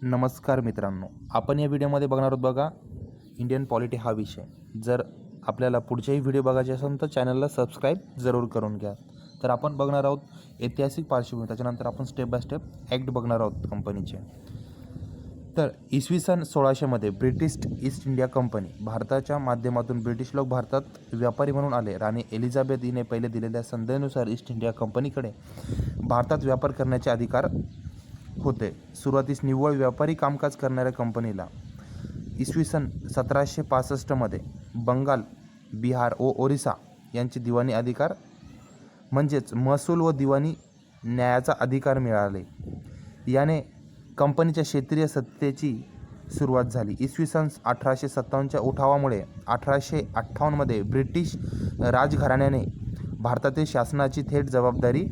नमस्कार मित्रांनो, आपण या व्हिडिओमध्ये बघणार आहोत बघा इंडियन पॉलिटी हा विषय. जर आपल्याला पुढचेही व्हिडिओ बघायचे असेल तर चॅनलला सबस्क्राईब जरूर करून घ्या. तर आपण बघणार आहोत ऐतिहासिक पार्श्वभूमी, त्याच्यानंतर आपण स्टेप बाय स्टेप ॲक्ट बघणार आहोत कंपनीचे. तर इसवी सन 1600मध्ये ब्रिटिश ईस्ट इंडिया कंपनी भारताच्या माध्यमातून ब्रिटिश लोक भारतात व्यापारी म्हणून आले. राणी एलिझाबेथ हिने पहिले दिलेल्या संधीनुसार ईस्ट इंडिया कंपनीकडे भारतात व्यापार करण्याचे अधिकार होते. सुरुवातीस निव्वळ व्यापारी कामकाज करणाऱ्या कंपनीला इसवी सन 1765मध्ये बंगाल, बिहार व ओरिसा यांचे दिवाणी अधिकार म्हणजेच महसूल व दिवाणी न्यायाचा अधिकार मिळाले. याने कंपनीच्या क्षेत्रीय सत्तेची सुरुवात झाली. इसवी सन 1857च्या उठावामुळे 1858मध्ये ब्रिटिश राजघराण्याने भारतातील शासनाची थेट जबाबदारी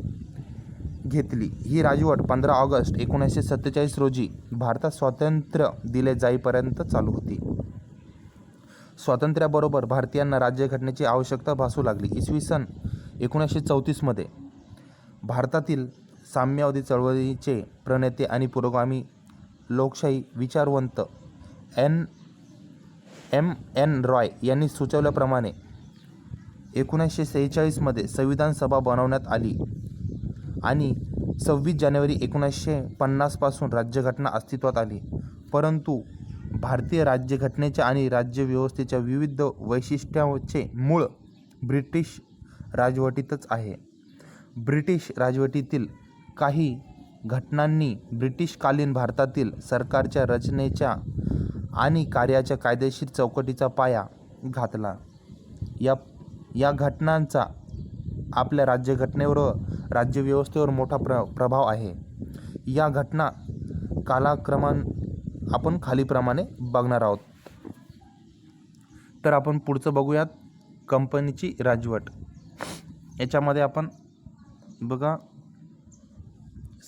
घेतली. ही राजवट 15 ऑगस्ट 1947 रोजी भारतात स्वातंत्र्य दिले जाईपर्यंत चालू होती. स्वातंत्र्याबरोबर भारतीयांना राज्यघटनेची आवश्यकता भासू लागली. इसवी सन 1934मध्ये भारतातील साम्यवादी चळवळीचे प्रणेते आणि पुरोगामी लोकशाही विचारवंत एम.एन. रॉय यांनी सुचवल्याप्रमाणे 1946मध्ये संविधान सभा बनवण्यात आली आणि 26 जानेवारी 1950 पासून राज्यघटना अस्तित्वात आली. परंतु भारतीय राज्यघटनेच्या आणि राज्यव्यवस्थेच्या विविध वैशिष्ट्यांचे मूळ ब्रिटिश राजवटीतच आहे. ब्रिटिश राजवटीतील काही घटनांनी ब्रिटिशकालीन भारतातील सरकारच्या रचनेच्या आणि कार्याच्या कायदेशीर चौकटीचा पाया घातला. या घटनांचा आपल्या राज्यघटनेवर व राज्यव्यवस्थेवर मोठा प्रभाव आहे. या घटना कालक्रमान आपण खालीप्रमाणे बघणार आहोत. तर आपण पुढचं बघूयात कंपनीची राजवट. याच्यामध्ये आपण बघा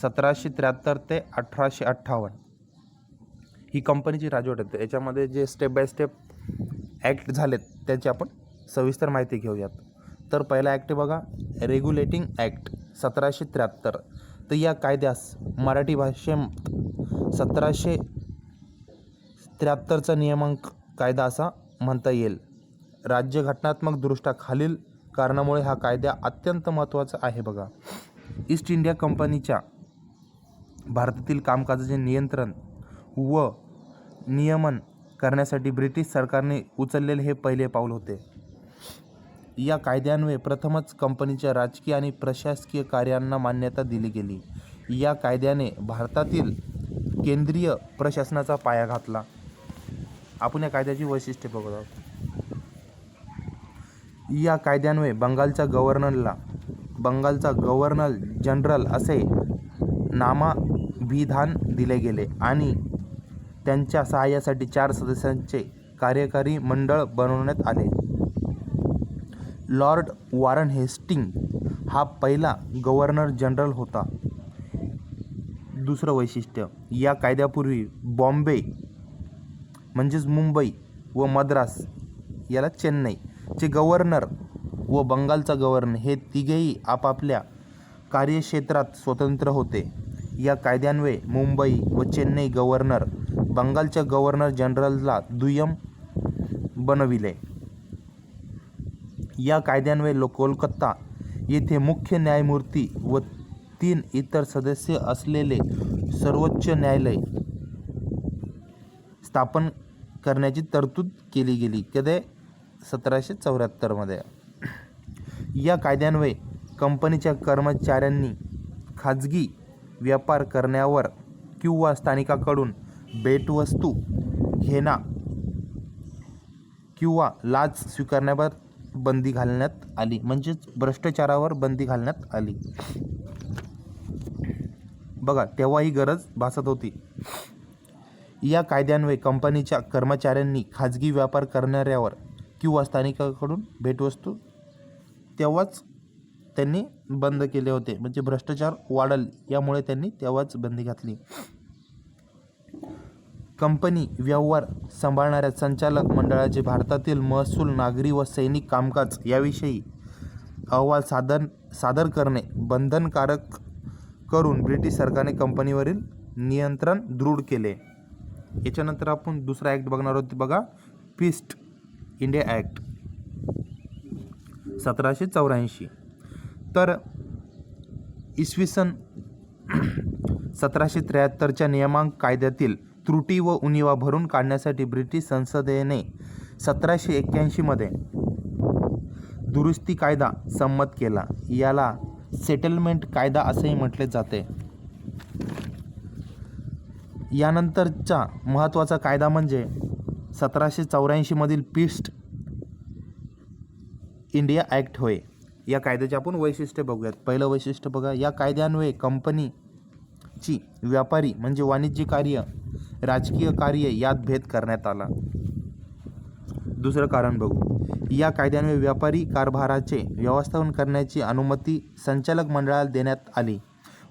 1773 ते 1858 ही कंपनीची राजवट आहे. याच्यामध्ये जे स्टेप बाय स्टेप ॲक्ट झालेत त्याची आपण सविस्तर माहिती घेऊयात. तर पहिला ॲक्ट बघा, रेग्युलेटिंग ॲक्ट 1773. तर या कायद्यास मराठी भाषेत 1773चा नियामक कायदा असा म्हणता येईल. राज्यघटनात्मक दृष्ट्या खालील कारणामुळे हा कायदा अत्यंत महत्त्वाचा आहे. बघा, ईस्ट इंडिया कंपनीच्या भारतातील कामकाजाचे नियंत्रण व नियमन करण्यासाठी ब्रिटिश सरकारने उचललेले हे पहिले पाऊल होते. या कायद्यान्वये प्रथमच कंपनीच्या राजकीय आणि प्रशासकीय कार्यांना मान्यता दिली गेली. या कायद्याने भारतातील केंद्रीय प्रशासनाचा पाया घातला. आपण या कायद्याची वैशिष्ट्ये बघत आहोत. या कायद्यान्वये बंगालच्या गव्हर्नर जनरल असे नामाभिधान दिले गेले आणि त्यांच्या सहाय्यासाठी 4 सदस्यांचे कार्यकारी मंडळ बनवण्यात आले. लॉर्ड वॉरन हेस्टिंग हा पहिला गव्हर्नर जनरल होता. दुसरं वैशिष्ट्य, या कायद्यापूर्वी बॉम्बे म्हणजेच मुंबई व मद्रास याला चेन्नईचे गव्हर्नर व बंगालचा गव्हर्नर हे तिघेही आपापल्या कार्यक्षेत्रात स्वतंत्र होते. या कायद्यान्वये मुंबई व चेन्नई गव्हर्नर बंगालच्या गव्हर्नर जनरलला दुय्यम बनविले. या कायद्यान्वये कोलकाता येथे मुख्य न्यायमूर्ती व 3 इतर सदस्य असलेले सर्वोच्च न्यायालय स्थापन करण्याची तरतूद केली गेली. कधी 1774मध्ये. या कायद्यान्वये कंपनीच्या कर्मचाऱ्यांनी खाजगी व्यापार करण्यावर किंवा स्थानिकाकडून भेटवस्तू घेणा किंवा लाच स्वीकारण्यावर बंदी घालण्यात आली. म्हणजेच भ्रष्टाचारावर बंदी घालण्यात आली. बघा, तेव्हा ही गरज भासत होती. या कायद्यान्वये कंपनीच्या कर्मचाऱ्यांनी खाजगी व्यापार करणाऱ्यावर किंवा स्थानिकाकडून भेटवस्तू तेव्हाच त्यांनी बंद केले होते. म्हणजे भ्रष्टाचार वाढल यामुळे त्यांनी तेव्हाच बंदी घातली. कंपनी व्यवहार सांभाळणाऱ्या संचालक मंडळाचे भारतातील महसूल, नागरी व सैनिक कामकाज याविषयी अहवाल सादर करणे बंधनकारक करून ब्रिटिश सरकारने कंपनीवरील नियंत्रण दृढ केले. याच्यानंतर आपण दुसरा ॲक्ट बघणार आहोत बघा, पीस्ट इंडिया ॲक्ट 1784. तर इसवी सन 1773च्या नियामक कायद्यातील त्रुटी व उणिवा भरून काढण्यासाठी ब्रिटिश संसदेने 1781 दुरुस्ती कायदा संमत केला. याला सेटलमेंट कायदा असेही म्हटले जाते. यानंतरचा महत्त्वाचा कायदा म्हणजे 1784 पीस्ट इंडिया ॲक्ट होय. या कायद्याचे आपण वैशिष्ट्य बघूयात. पहिलं वैशिष्ट्य बघा, या कायद्यान्वये कंपनीची व्यापारी म्हणजे वाणिज्य कार्य, राजकीय कार्य यात भेद करण्यात आला. दुसरं कारण बघू, या कायद्यान्वये व्यापारी कारभाराचे व्यवस्थापन करण्याची अनुमती संचालक मंडळाला देण्यात आली,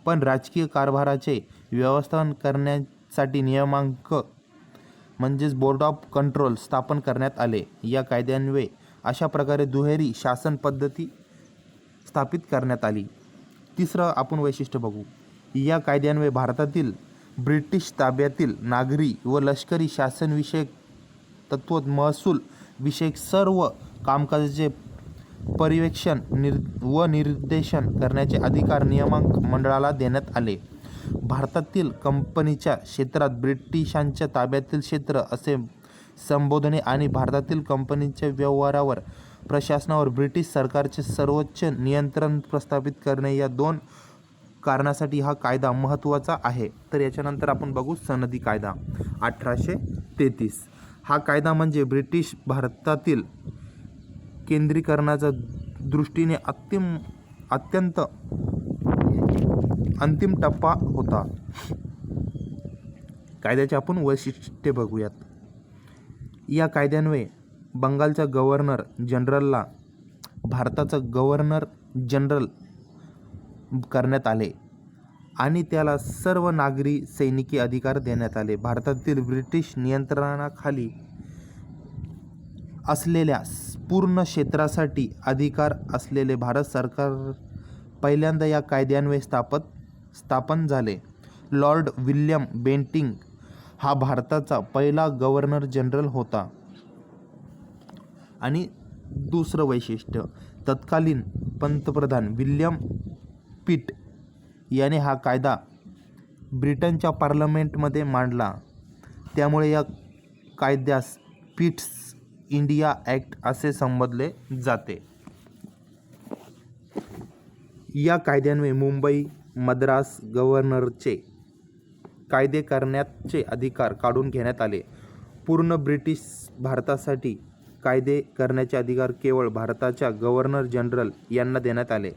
पण राजकीय कारभाराचे व्यवस्थापन करण्यासाठी नियामक म्हणजेच बोर्ड ऑफ कंट्रोल स्थापन करण्यात आले. या कायद्यान्वये अशा प्रकारे दुहेरी शासन पद्धती स्थापित करण्यात आली. तिसरं आपण वैशिष्ट्य बघू, या कायद्यान्वये भारतातील ब्रिटिश ताब्यातील नागरी व लष्करी शासनविषयक तत्त्व, महसूल विषयक सर्व कामकाजाचे पर्यवेक्षण व निर्देशन करण्याचे अधिकार नियामक मंडळाला देण्यात आले. भारतातील कंपनीच्या क्षेत्रात ब्रिटिशांच्या ताब्यातील क्षेत्र असे संबोधणे आणि भारतातील कंपनीच्या व्यवहारावर प्रशासनावर ब्रिटिश सरकारचे सर्वोच्च नियंत्रण प्रस्थापित करणे या दोन कारणासाठी हा कायदा महत्त्वाचा आहे. तर याच्यानंतर आपण बघू सनदी कायदा 1833. हा कायदा म्हणजे ब्रिटिश भारतातील केंद्रीकरणाच्या दृष्टीने अत्यंत अंतिम टप्पा होता. कायद्याचे आपण वैशिष्ट्ये बघूयात. या कायद्यान्वये बंगालच्या गव्हर्नर जनरलला भारताचा गव्हर्नर जनरल करण्यात आले आणि त्याला सर्व नागरी सैनिकी अधिकार देण्यात आले. भारतातील ब्रिटिश नियंत्रणाखाली असलेल्या पूर्ण क्षेत्रासाठी अधिकार असलेले भारत सरकार पहिल्यांदा या कायद्यान्वये स्थापन झाले. लॉर्ड विल्यम बेंटिंक हा भारताचा पहिला गव्हर्नर जनरल होता. आणि दुसरं वैशिष्ट्य, तत्कालीन पंतप्रधान विल्यम पिट याने हा कायदा ब्रिटनच्या पार्लमेंटमध्ये मांडला. त्यामुळे या कायद्यास पिट्स इंडिया ॲक्ट असे संबोधले जाते. या कायद्यान्वये मुंबई मद्रास गव्हर्नरचे कायदे करण्याचे अधिकार काढून घेण्यात आले. पूर्ण ब्रिटिश भारतासाठी कायदे करण्याचे अधिकार केवळ भारताच्या गव्हर्नर जनरल यांना देण्यात आले.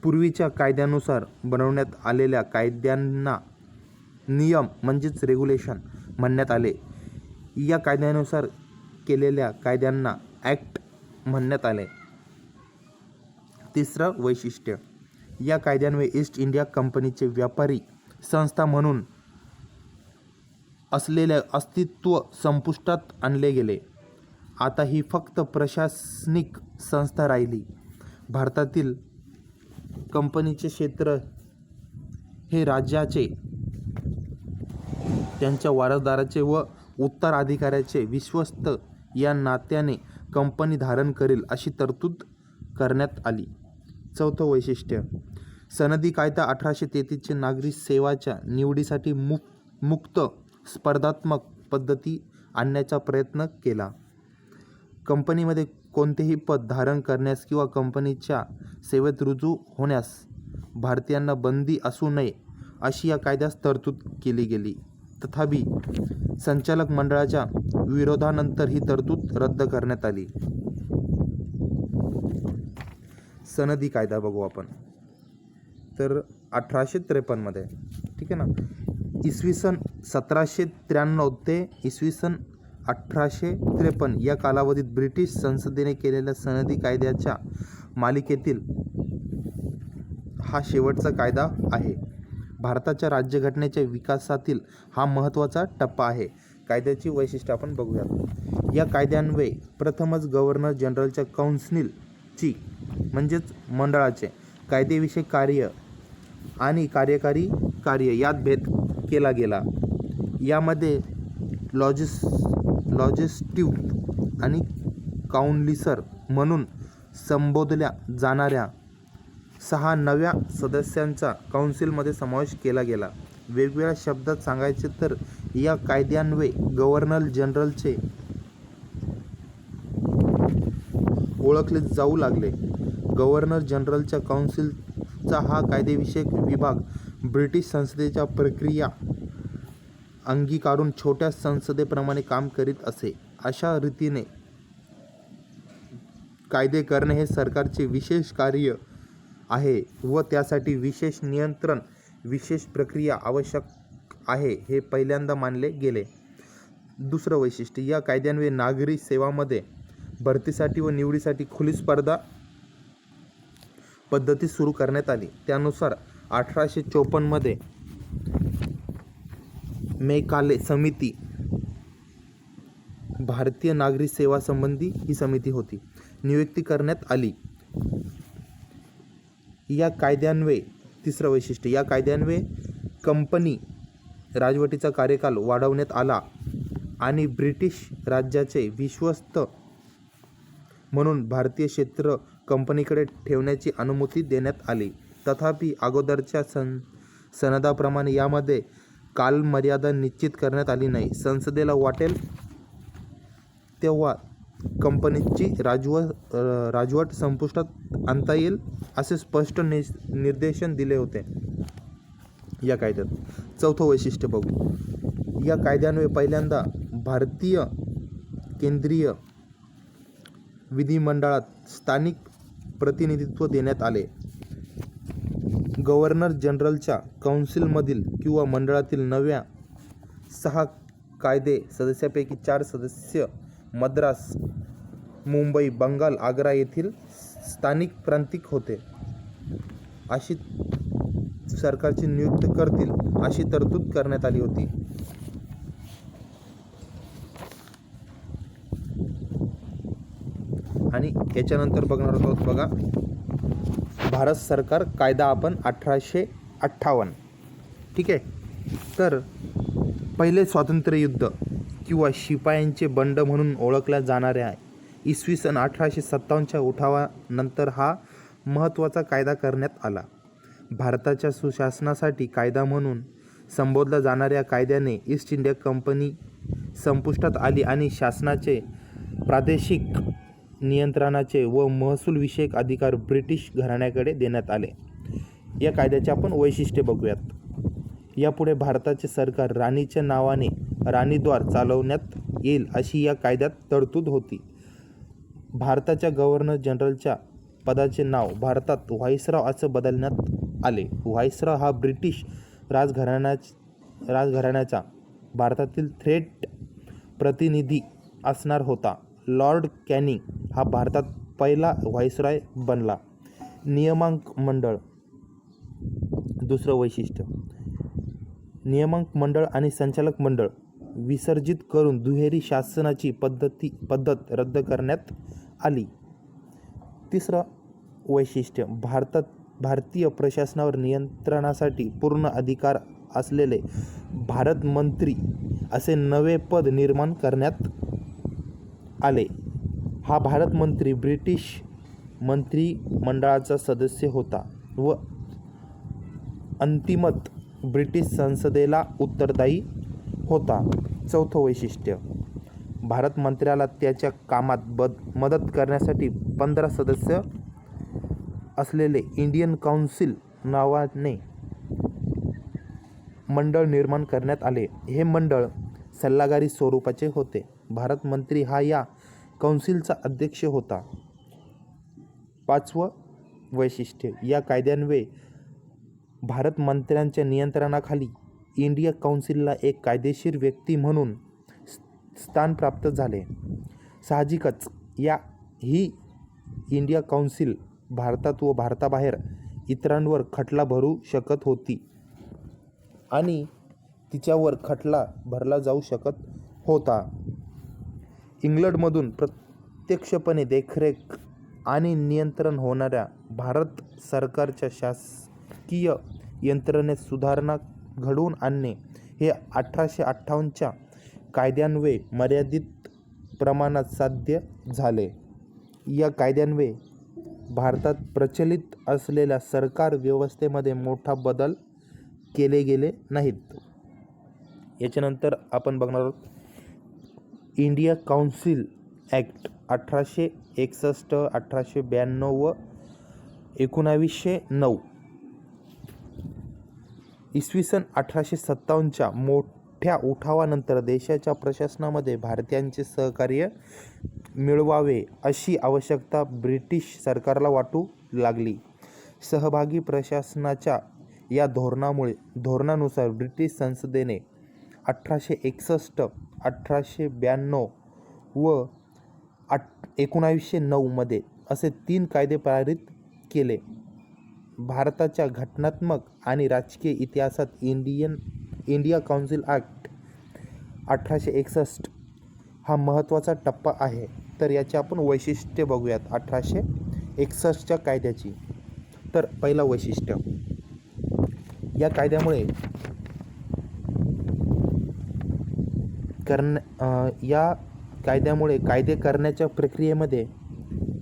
पूर्वीच्या कायद्यानुसार बनवण्यात आलेल्या कायद्यांना नियम म्हणजेच रेग्युलेशन म्हणण्यात आले. या कायद्यानुसार केलेल्या कायद्यांना ॲक्ट म्हणण्यात आले. तिसरं वैशिष्ट्य, या कायद्यान्वये ईस्ट इंडिया कंपनीचे व्यापारी संस्था म्हणून असलेले अस्तित्व संपुष्टात आणले गेले. आता ही फक्त प्रशासनिक संस्था राहिली. भारतातील कंपनीचे क्षेत्र हे राज्याचे, त्यांच्या वारसदाराचे व उत्तराधिकाऱ्याचे विश्वस्त या नात्याने कंपनी धारण करेल अशी तरतूद करण्यात आली. चौथं वैशिष्ट्य, सनदी कायदा 1833 नागरी सेवाच्या निवडीसाठी मुक्त स्पर्धात्मक पद्धती आणण्याचा प्रयत्न केला. कंपनीमध्ये कोणतेही पद धारण करण्यास किंवा कंपनीच्या सेवेत रुजू होण्यास भारतीयांना बंदी असू नये अशी या कायद्यास तरतूद केली गेली. तथापि संचालक मंडळाच्या विरोधानंतर ही तरतूद रद्द करण्यात आली. सनदी कायदा बघू आपण. तर 1853 ठीक आहे ना, इसवी सन 1793 ते इसवी सन 1853 या कालावधीत ब्रिटिश संसदेने केलेल्या सनदी कायद्याच्या मालिकेतील हा शेवटचा कायदा आहे. भारताच्या राज्यघटनेच्या विकासातील हा महत्त्वाचा टप्पा आहे. कायद्याची वैशिष्ट्ये आपण बघूयात. या कायद्यान्वये प्रथमच गव्हर्नर जनरलच्या काउन्सिलची म्हणजेच मंडळाचे कायदेविषयक कार्य आणि कार्यकारी कार्य यात भेद केला गेला. यामध्ये लॉजिस्टिव्ह आणि काउन्सिलर म्हणून संबोधल्या जाणाऱ्या 6 नव्या सदस्यांचा काउन्सिलमध्ये समावेश केला गेला. वेगवेगळ्या शब्दात सांगायचे तर या कायद्यान्वये गव्हर्नर जनरलचे ओळखले जाऊ लागले. गव्हर्नर जनरलच्या काउन्सिलचा हा कायदेविषयक विभाग ब्रिटिश संसदेच्या प्रक्रिया अंगीकारून छोट्या संसदेप्रमाणे काम करीत असे. अशा रीतीने कायदे करणे हे सरकारचे विशेष कार्य आहे व त्यासाठी विशेष नियंत्रण, विशेष प्रक्रिया आवश्यक आहे हे पहिल्यांदा मानले गेले. दुसरं वैशिष्ट्य, या कायद्यान्वये नागरी सेवांमध्ये भरतीसाठी व निवडीसाठी खुली स्पर्धा पद्धती सुरू करण्यात आली. त्यानुसार 1854 मध्ये मेकाले समिती, भारतीय नागरी सेवा संबंधी ही समिती होती, नियुक्ती करण्यात आली. या कायद्यान्वये तिसरं वैशिष्ट्य, या कायद्यान्वये कंपनी राजवटीचा कार्यकाल वाढवण्यात आला आणि ब्रिटिश राज्याचे विश्वस्त म्हणून भारतीय क्षेत्र कंपनीकडे ठेवण्याची अनुमती देण्यात आली. तथापि अगोदरच्या सनदाप्रमाणे यामध्ये कालमर्यादा निश्चित करण्यात आली नाही. संसदेला वाटेल तेव्हा कंपनीची राजवट संपुष्टात आणता येईल असे स्पष्ट निर्देशन दिले होते या कायद्यात. चौथं वैशिष्ट्य बघू. या कायद्यान्वये पहिल्यांदा भारतीय केंद्रीय विधिमंडळात स्थानिक प्रतिनिधित्व देण्यात आले. गव्हर्नर जनरलच्या काउन्सिलमधील किंवा मंडळातील नव्या 6 कायदे सदस्यांपैकी 4 सदस्य मद्रास, मुंबई, बंगाल, आग्रा येथील स्थानिक प्रांतिक होते. अशी सरकारची नियुक्त करतील अशी तरतूद करण्यात आली होती. आणि याच्यानंतर बघणार आहोत बघा, भारत सरकार कायदा आपण 1858. ठीक आहे. तर पहिले स्वातंत्र्य युद्ध किंवा शिपायांचे बंड म्हणून ओळखल्या जाणाऱ्या इसवी सन 1857च्या उठावानंतर हा महत्त्वाचा कायदा करण्यात आला. भारताच्या सुशासनासाठी कायदा म्हणून संबोधल्या जाणाऱ्या कायद्याने ईस्ट इंडिया कंपनी संपुष्टात आली आणि शासनाचे प्रादेशिक नियंत्रणाचे व महसूलविषयक अधिकार ब्रिटिश घराण्याकडे देण्यात आले. या कायद्याचे आपण वैशिष्ट्ये बघूयात. यापुढे भारताचे सरकार राणीच्या नावाने राणीद्वार चालवण्यात येईल अशी या कायद्यात तरतूद होती. भारताच्या गव्हर्नर जनरलच्या पदाचे नाव भारतात व्हाईसरॉय असं बदलण्यात आले. व्हाईसरॉय हा ब्रिटिश राजघराण्याचा भारतातील थेट प्रतिनिधी असणार होता. लॉर्ड कॅनिंग हा भारतात पहिला व्हाईसरॉय बनला. नियामक मंडळ. दुसरं वैशिष्ट्य, नियामक मंडळ आणि संचालक मंडळ विसर्जित करून दुहेरी शासनाची पद्धत रद्द करण्यात आली. तिसरं वैशिष्ट्य, भारतीय प्रशासनावर नियंत्रणासाठी पूर्ण अधिकार असलेले भारत मंत्री असे नवे पद निर्माण करण्यात आले. हा भारत मंत्री ब्रिटिश मंत्रिमंडळाचा सदस्य होता व अंतिमत ब्रिटिश संसदेला उत्तरदायी होता. चौथं वैशिष्ट्य, भारत मंत्र्याला त्याच्या कामात मदत करण्यासाठी 15 सदस्य असलेले इंडियन काउन्सिल नावाने मंडळ निर्माण करण्यात आले. हे मंडळ सल्लागारी स्वरूपाचे होते. भारत मंत्री हा या काउन्सिलचा अध्यक्ष होता. पाचवं वैशिष्ट्य, या कायद्यान्वये भारत मंत्र्यांच्या नियंत्रणाखाली इंडिया काउन्सिलला एक कायदेशीर व्यक्ती म्हणून स्थान प्राप्त झाले. साहजिकच ही इंडिया काउन्सिल भारतात व भारताबाहेर इतरांवर खटला भरू शकत होती आणि तिच्यावर खटला भरला जाऊ शकत होता. इंग्लंडमधून प्रत्यक्षपणे देखरेख आणि नियंत्रण होणाऱ्या भारत सरकारच्या शासकीय यंत्रणेत सुधारणा घडवून आणणे हे 1858च्या कायद्यान्वये मर्यादित प्रमाणात साध्य झाले. या कायद्यान्वये भारतात प्रचलित असलेल्या सरकार व्यवस्थेमध्ये मोठा बदल केले गेले नाहीत. याच्यानंतर आपण बघणार आहोत इंडिया काउन्सिल ॲक्ट 1861, 1892 व 1909. इसवी सन 1857च्या मोठ्या उठावानंतर देशाच्या प्रशासनामध्ये भारतीयांचे सहकार्य मिळवावे अशी आवश्यकता ब्रिटिश सरकारला वाटू लागली. सहभागी प्रशासनाच्या या धोरणानुसार ब्रिटिश संसदेने 1861, 1892 व 1909 मध्ये असे 3 कायदे पारित केले. भारताच्या घटनात्मक आणि राजकीय इतिहासात इंडिया काउन्सिल ॲक्ट 1861 हा महत्त्वाचा टप्पा आहे. तर याचे आपण वैशिष्ट्ये बघूयात 1861च्या कायद्याची. तर पहिला वैशिष्ट्य, या कायद्यामुळे कायदे करण्याच्या प्रक्रियेमध्ये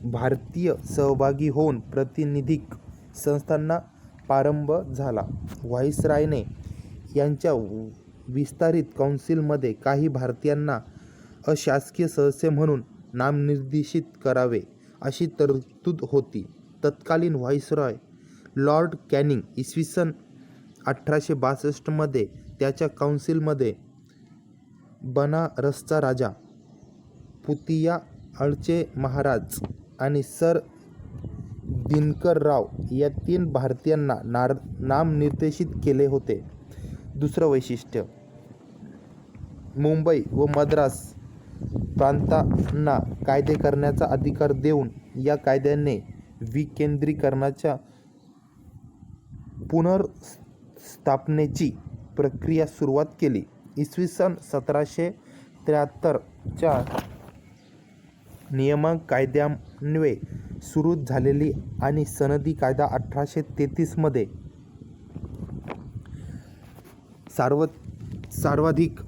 भारतीय सहभागी होऊन प्रातिनिधिक संस्थांना प्रारंभ झाला. व्हाईसरायने यांच्या विस्तारित काउन्सिलमध्ये काही भारतीयांना अशासकीय सदस्य म्हणून नामनिर्देशित करावे अशी तरतूद होती. तत्कालीन व्हाईसरॉय लॉर्ड कॅनिंग इसवी सन 1862 मध्ये त्याच्या काउन्सिलमध्ये बनारसचा राजा, पुतिया अळचे महाराज आणि सर दिनकरराव या 3 भारतीयांना नामनिर्देशित केले होते. दुसरं वैशिष्ट्य, मुंबई व मद्रास प्रांतांना कायदे करण्याचा अधिकार देऊन या कायद्याने विकेंद्रीकरणाच्या पुनर्स्थापनेची प्रक्रिया सुरुवात केली. इसवी सन 1773च्या नियामक कायद्यान्वये सुरू झालेली आणि सनदी कायदा 1833 मध्ये सर्वाधिक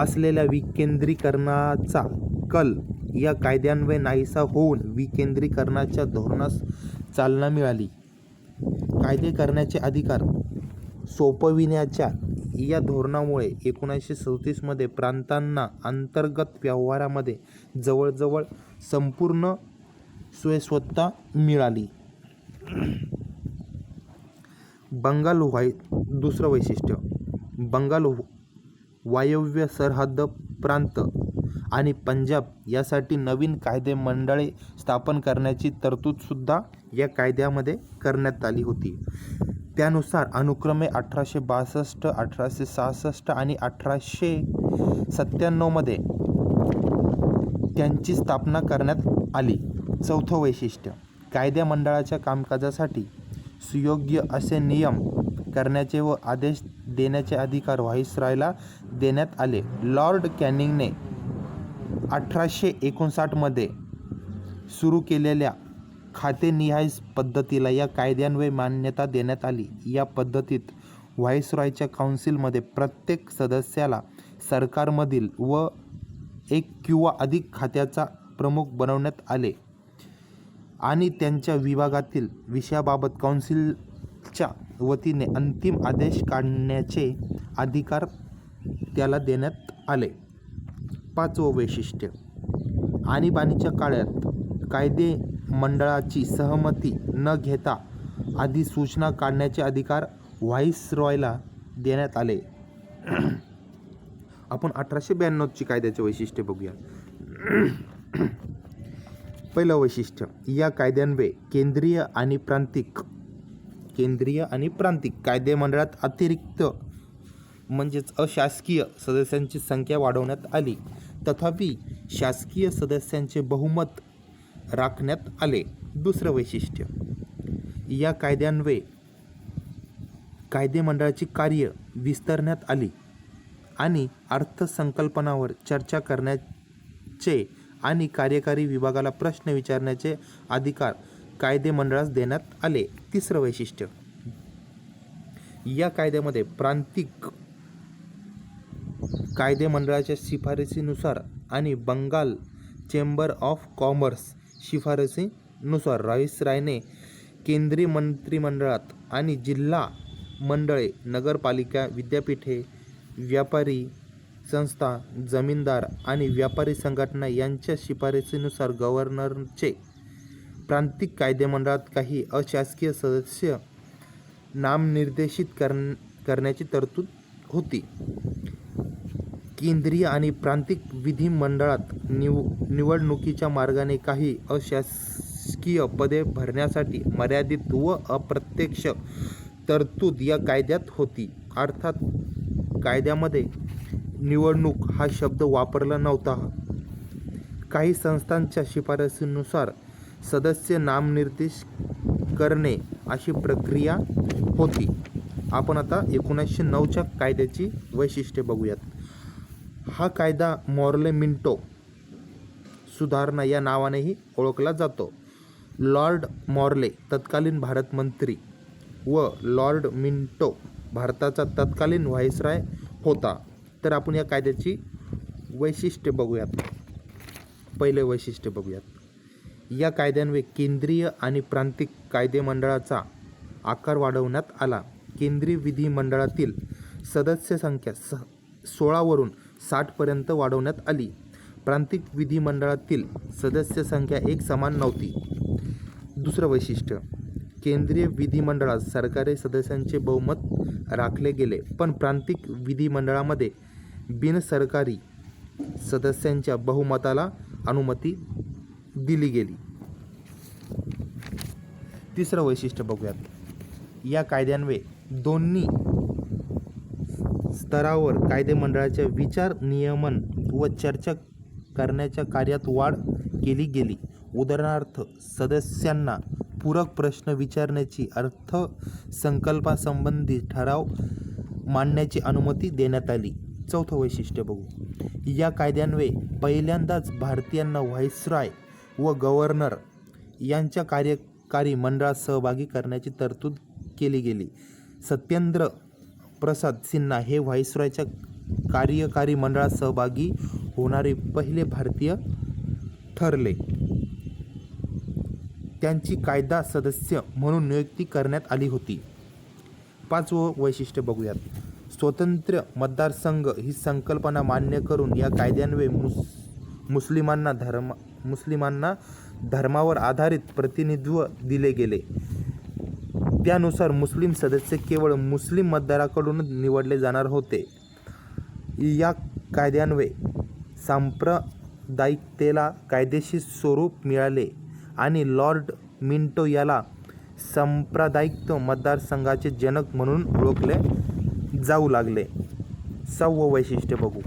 असलेल्या विकेंद्रीकरणाचा कल या कायद्यान्वये नाहीसा होऊन विकेंद्रीकरणाच्या धोरणास चालना मिळाली. कायदे करण्याचे अधिकार सोपविण्याच्या या धोरणामुळे 1937 मध्ये प्रांतांना अंतर्गत व्यवहारामध्ये जवळजवळ संपूर्ण स्वायत्तता मिळाली. दुसरं वैशिष्ट्य, बंगाल वायव्य सरहद्द प्रांत आणि पंजाब यासाठी नवीन कायदे मंडळे स्थापन करण्याची तरतूदसुद्धा या कायद्यामध्ये करण्यात आली होती. त्यानुसार अनुक्रमे 1862, 1866 आणि 1897 मध्ये त्यांची स्थापना करण्यात आली. चौथं वैशिष्ट्य, कायदा मंडळाच्या कामकाजासाठी सुयोग्य असे नियम करण्याचे व आदेश देण्याचे अधिकार व्हाईसरॉयला देण्यात आले. लॉर्ड कॅनिंगने 1859 मध्ये सुरू केलेल्या खातेनिहाय पद्धतीला या कायद्यान्वये मान्यता देण्यात आली. या पद्धतीत व्हाईसरॉयच्या काउन्सिलमध्ये प्रत्येक सदस्याला सरकारमधील व 1 किंवा अधिक खात्याचा प्रमुख बनवण्यात आले आणि त्यांच्या विभागातील विषयाबाबत काउन्सिलच्या वतीने अंतिम आदेश काढण्याचे अधिकार त्याला देण्यात आले. 5वं वैशिष्ट्य, आणीबाणीच्या काळात कायदे मंडळाची सहमती न घेता अधिसूचना काढण्याचे अधिकार व्हाईसरॉयला देण्यात आले. आपण 1892ची कायद्याचे वैशिष्ट्य बघूया. पहिलं वैशिष्ट्य, या कायद्यान्वये केंद्रीय आणि प्रांतिक कायदे मंडळात अतिरिक्त म्हणजेच अशासकीय सदस्यांची संख्या वाढवण्यात आली. तथापि शासकीय सदस्यांचे बहुमत राखण्यात आले. दुसरं वैशिष्ट्य, या कायद्यान्वये कायदे मंडळाची कार्य विस्तारण्यात आली आणि अर्थसंकल्पनावर चर्चा करण्याचे आणि कार्यकारी विभागाला प्रश्न विचारण्याचे अधिकार कायदे मंडळास देण्यात आले. तिसरं वैशिष्ट्य, या कायद्यामध्ये प्रांतिक कायदे मंडळाच्या शिफारसीनुसार आणि बंगाल चेंबर ऑफ कॉमर्स शिफारसीनुसार व्हाईसरॉयने केंद्रीय मंत्रिमंडळात आणि जिल्हा मंडळे, नगरपालिका, विद्यापीठे, व्यापारी संस्था, जमीनदार आणि व्यापारी संघटना यांच्या शिफारसीनुसार गव्हर्नरचे प्रांतिक कायदेमंडळात काही अशासकीय सदस्य नामनिर्देशित करण्याची तरतूद होती. केंद्रीय आणि प्रांतिक विधिमंडळात निवडणुकीच्या मार्गाने काही अशासकीय पदे भरण्यासाठी मर्यादित व अप्रत्यक्ष तरतूद या कायद्यात होती. अर्थात कायद्यामध्ये निवडणूक हा शब्द वापरला नव्हता. काही संस्थांच्या शिफारसीनुसार सदस्य नामनिर्देश करणे अशी प्रक्रिया होती. आपण आता 1909च्या कायद्याची वैशिष्ट्ये बघूयात. हा कायदा मॉर्ले-मिंटो सुधारणा या नावानेही ओळखला जातो. लॉर्ड मॉर्ले तत्कालीन भारत मंत्री व लॉर्ड मिंटो भारताचा तत्कालीन व्हाईसरॉय होता. तर आपण या कायद्याची वैशिष्ट्ये बघूयात. पहिले वैशिष्ट्य बघूयात. या कायद्यान्वये केंद्रीय आणि प्रांतिक कायदेमंडळाचा आकार वाढवण्यात आला. केंद्रीय विधिमंडळातील सदस्य संख्या 16 वरून 60 पर्यंत वाढवण्यात आली. प्रांतिक विधिमंडळातील सदस्य संख्या एक समान नव्हती. दुसरं वैशिष्ट्य, केंद्रीय विधिमंडळात सरकारी सदस्यांचे बहुमत राखले गेले, पण प्रांतिक विधिमंडळामध्ये बिनसरकारी सदस्यांच्या बहुमताला अनुमती दिली गेली. तिसरं वैशिष्ट्य बघूयात. या कायद्यान्वये दोन्ही स्तरावर कायदेमंडळाच्या विचार, नियमन व चर्चा करण्याच्या कार्यात वाढ केली गेली. उदाहरणार्थ, सदस्यांना पूरक प्रश्न विचारण्याची, अर्थसंकल्पासंबंधी ठराव मांडण्याची अनुमती देण्यात आली. चौथं वैशिष्ट्य बघू. या कायद्यान्वये पहिल्यांदाच भारतीयांना व्हाईसरॉय व गव्हर्नर यांच्या कार्यकारी मंडळात सहभागी करण्याची तरतूद केली गेली. सत्येंद्र प्रसाद सिन्हा हे व्हाईसरॉयच्या कार्यकारी मंडळात सहभागी होणारे पहिले भारतीय ठरले. त्यांची कायदा सदस्य म्हणून नियुक्ती करण्यात आली होती. पाचवं वैशिष्ट्य बघूयात. स्वतंत्र मतदारसंघ ही संकल्पना मान्य करून या कायद्यान्वये मुस्लिमांना धर्मावर आधारित प्रतिनिधित्व दिले गेले. त्यानुसार मुस्लिम सदस्य केवळ मुस्लिम मतदाराकडूनच निवडले जाणार होते. या कायद्यान्वये सांप्रदायिकतेला कायदेशीर स्वरूप मिळाले आणि लॉर्ड मिंटो याला सांप्रदायिक मतदारसंघाचे जनक म्हणून ओळखले जाऊ लागले. सहावं वैशिष्ट्य बघू.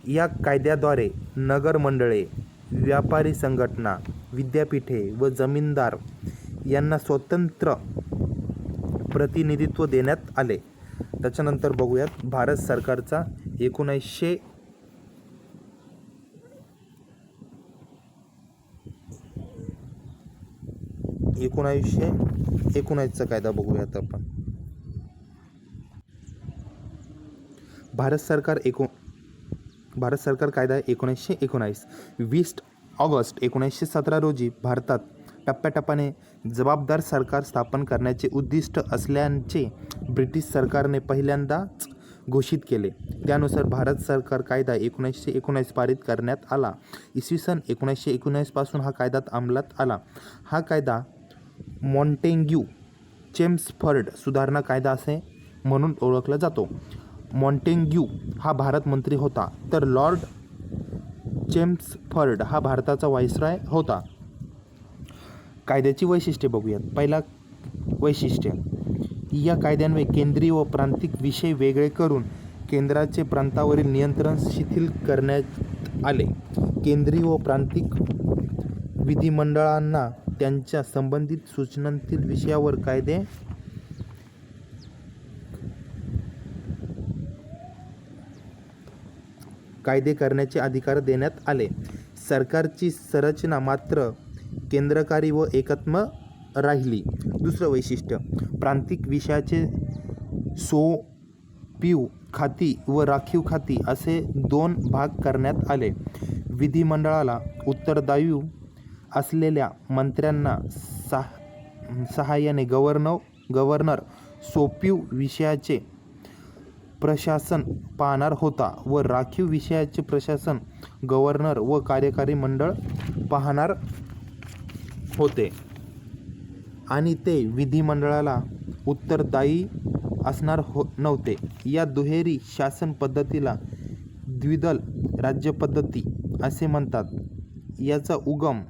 या कायद्याद्वारे नगरमंडळे, व्यापारी संघटना, विद्यापीठे व जमीनदार यांना स्वतंत्र प्रतिनिधित्व देण्यात आले. त्याच्यानंतर बघूयात भारत सरकारचा 1919चा कायदा बघूयात आपण. भारत सरकार कायदा 1919. 20 ऑगस्ट 1917 रोजी भारतात टप्प्याटप्प्याने जबाबदार सरकार स्थापन करण्याचे उद्दिष्ट असल्याचे ब्रिटिश सरकारने पहिल्यांदाच घोषित केले. त्यानुसार भारत सरकार कायदा 1919 पारित करण्यात आला. इसवी सन 1919 पासून हा कायदा अंमलात आला. हा कायदा मॉन्टेग्यू-चेम्सफर्ड सुधारणा कायदा असे म्हणून ओळखला जातो. मॉन्टेग्यू हा भारत मंत्री होता, तर लॉर्ड चेम्सफर्ड हा भारताचा व्हाईसरॉय होता. कायद्याची वैशिष्ट्ये बघूयात. पहिला वैशिष्ट्य, या कायद्यान्वये केंद्रीय व प्रांतिक विषय वेगळे करून केंद्राचे प्रांतावरील नियंत्रण शिथिल करण्यात आले. केंद्रीय व प्रांतिक विधिमंडळांना त्यांच्या संबंधित सूचनांतील विषयावर कायदे करण्याचे अधिकार देण्यात आले. सरकारची संरचना मात्र केंद्रकारी व एकात्म राहिली. दुसरं वैशिष्ट्य, प्रांतिक विषयाचे सोपिव खाती व राखीव खाती असे 2 भाग करण्यात आले. विधिमंडळाला उत्तरदायी असलेल्या मंत्र्यांना सहाय्याने गव्हर्नर सोपीव विषयाचे प्रशासन पाहणार होता व राखीव विषयाचे प्रशासन गव्हर्नर व कार्यकारी मंडळ पाहणार होते आणि ते विधिमंडळाला उत्तरदायी असणार नव्हते. या दुहेरी शासन पद्धतीला द्विदल राज्यपद्धती असे म्हणतात. याचा उगम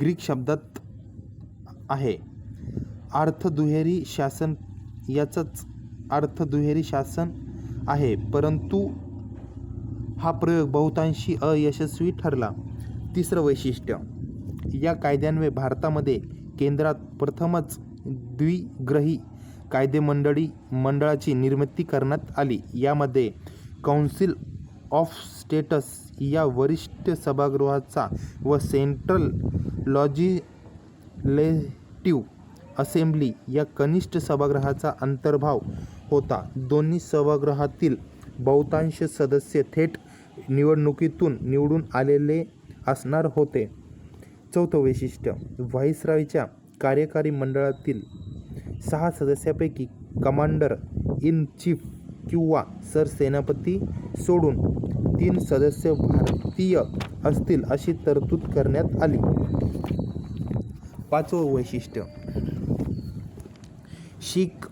ग्रीक शब्दात आहे. याचाच अर्थ दुहेरी शासन आहे, परंतु हा प्रयोग बहुतांशी अयशस्वी ठरला. तिसरं वैशिष्ट्य, या कायद्यान्वये भारतामध्ये केंद्रात प्रथमच द्विग्रही मंडळाची निर्मिती करण्यात आली. यामध्ये काउन्सिल ऑफ स्टेट्स या वरिष्ठ सभागृहाचा व सेंट्रल लॉजिस्लेटिव्ह असेंब्ली या कनिष्ठ सभागृहाचा अंतर्भाव होता. दोन्ही सभागृहातील बहुतांश सदस्य थेट निवडणुकीतून निवडून आलेले असणार होते. चौथं वैशिष्ट्य, व्हाईसरॉयच्या कार्यकारी मंडळातील 6 सदस्यांपैकी कमांडर इन चीफ किंवा सरसेनापती सोडून 3 सदस्य भारतीय असतील अशी तरतूद करण्यात आली. पाचवं वैशिष्ट्य, शीख,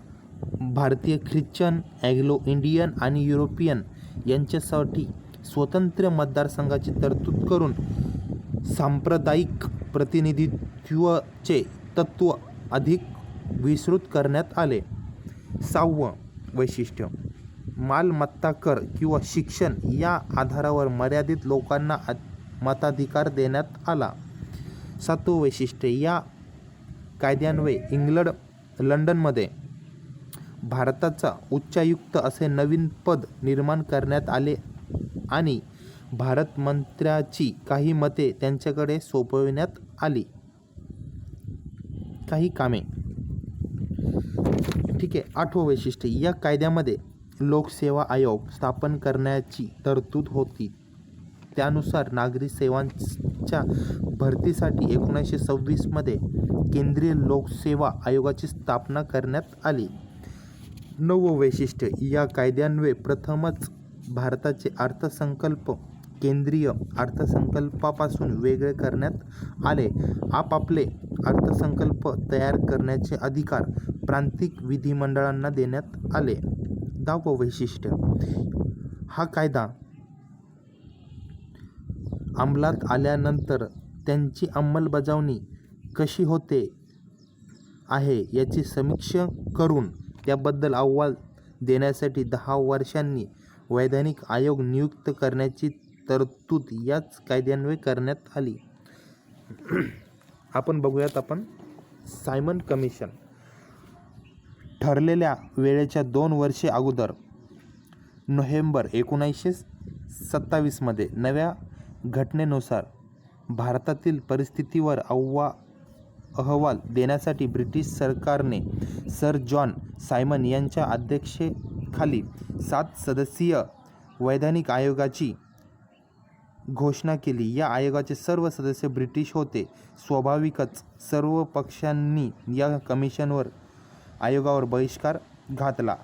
भारतीय ख्रिश्चन, अँग्लो इंडियन आणि युरोपियन यांच्यासाठी स्वतंत्र मतदारसंघाची तरतूद करून सांप्रदायिक प्रतिनिधित्वाचे तत्त्व अधिक विस्तृत करण्यात आले. 6वं वैशिष्ट्य, मालमत्ता कर किंवा शिक्षण या आधारावर मर्यादित लोकांना मताधिकार देण्यात आला. 7वं वैशिष्ट्य, या कायद्यान्वये लंडनमध्ये भारताचा उच्चायुक्त असे नवीन पद निर्माण करण्यात आले आणि भारत मंत्र्याची काही मते त्यांच्याकडे सोपविण्यात आली. काही कामे. ठीक आहे. 8वं वैशिष्ट्य, या कायद्यामध्ये लोकसेवा आयोग स्थापन करण्याची तरतूद होती. त्यानुसार नागरी सेवांच्या भरतीसाठी 1926 मध्ये केंद्रीय लोकसेवा आयोगाची स्थापना करण्यात आली. 9वं वैशिष्ट्य, या कायद्यान्वये प्रथमच भारताचे अर्थसंकल्प केंद्रीय अर्थसंकल्पापासून वेगळे करण्यात आले. आपापले अर्थसंकल्प तयार करण्याचे अधिकार प्रांतिक विधिमंडळांना देण्यात आले. 10वं वैशिष्ट्य, हा कायदा अंमलात आल्यानंतर त्याची अंमलबजावणी कशी होते आहे याची समीक्षा करून त्याबद्दल अहवाल देण्यासाठी 10 वर्षांनी वैधानिक आयोग नियुक्त करण्याची तरतूद याच कायद्यान्वये करण्यात आली. आपण बघूयात सायमन कमिशन. ठरलेल्या वेळेच्या 2 वर्षे अगोदर नोव्हेंबर 1927 मध्ये नव्या घटनेनुसार भारतातील परिस्थितीवर अहवाल देण्यासाठी ब्रिटिश सरकारने सर जॉन सायमन यांच्या अध्यक्षतेखाली 7 सदस्यीय वैधानिक आयोगाची घोषणा केली. या आयोगाचे सर्व सदस्य ब्रिटिश होते. स्वाभाविकच सर्व पक्षांनी या आयोगावर बहिष्कार घातला.